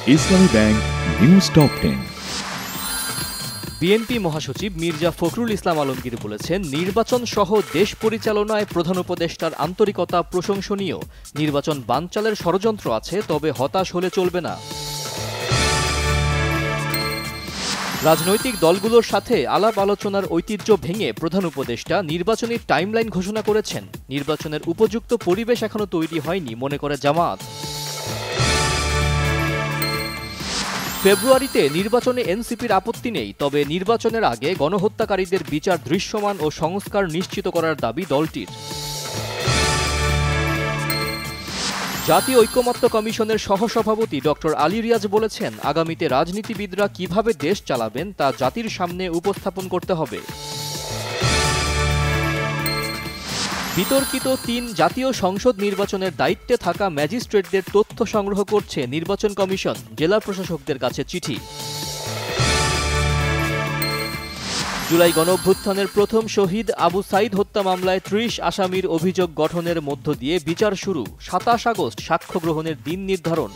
ইসলামী bank news top 10। BNP মহাসচিব মির্জা ফখরুল ইসলাম আলমগীর বলেছেন, নির্বাচন সহ দেশ পরিচালনায় প্রধান উপদেষ্টার আন্তরিকতা প্রশংসনীয়। নির্বাচন বানচালের ষড়যন্ত্র আছে, তবে হতাশ হলে চলবে না। রাজনৈতিক দলগুলোর সাথে আলাপ আলোচনার ঐতিহ্য ভেঙে প্রধান উপদেষ্টা নির্বাচনী টাইমলাইন ঘোষণা করেছেন। নির্বাচনের উপযুক্ত পরিবেশ এখনো তৈরি হয়নি মনে করে জামায়াত। ফেব্রুয়ারিতে নির্বাচনে এনসিপির আপত্তি নেই, তবে নির্বাচনের আগে গণহত্যাকারীদের বিচার দৃশ্যমান ও সংস্কার নিশ্চিত করার দাবি দলটির। জাতীয় ঐকমত্য কমিশনের সহসভাপতি ডক্টর আলী রিয়াজ বলেছেন, আগামীতে রাজনীতিবিদরা কিভাবে দেশ চালাবেন তা জাতির সামনে উপস্থাপন করতে হবে। বিতর্কিত ৩ জাতীয় সংসদ নির্বাচনের দায়িত্বে থাকা ম্যাজিস্ট্রেটদের তথ্য সংগ্রহ করছে নির্বাচন কমিশন, জেলা প্রশাসকদের কাছে চিঠি। জুলাই গণঅভ্যুত্থানের প্রথম শহীদ আবু সাইদ হত্যা মামলায় ৩০ আসামির অভিযোগ গঠনের মধ্য দিয়ে বিচার শুরু। ২৭ আগস্ট সাক্ষ্য গ্রহণের দিন নির্ধারণ।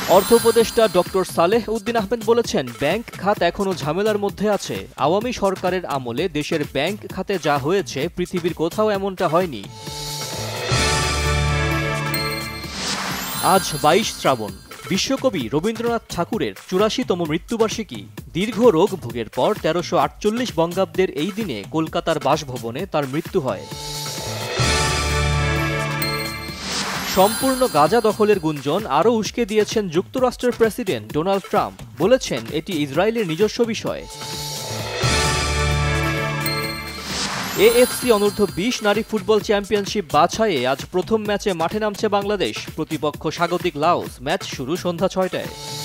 অর্থ উপদেষ্টা ডক্টর সালেহ উদ্দিন আহমেদ বলেছেন, ব্যাংক খাত এখনো ঝামেলার মধ্যে আছে। আওয়ামী সরকারের আমলে দেশের ব্যাংক খাতে যা হয়েছে পৃথিবীর কোথাও এমনটা হয়নি। আজ ২২ শ্রাবণ, বিশ্বকবি রবীন্দ্রনাথ ঠাকুরের ৮৪তম মৃত্যুবার্ষিকী। দীর্ঘ রোগ ভোগের পর ১৩৪৮ বঙ্গাব্দের এই দিনে কলকাতার বাসভবনে তার মৃত্যু হয়। সম্পূর্ণ গাজা দখলের গুঞ্জন আরও উস্কে দিয়েছেন যুক্তরাষ্ট্রের প্রেসিডেন্ট ডোনাল্ড ট্রাম্প। বলেছেন, এটি ইসরায়েলের নিজস্ব বিষয়। এএফসি অনূর্ধ্ব-২০ নারী ফুটবল চ্যাম্পিয়নশিপ বাছাইয়ে আজ প্রথম ম্যাচে মাঠে নামছে বাংলাদেশ। প্রতিপক্ষ স্বাগতিক লাওস। ম্যাচ শুরু সন্ধ্যা ৬টায়।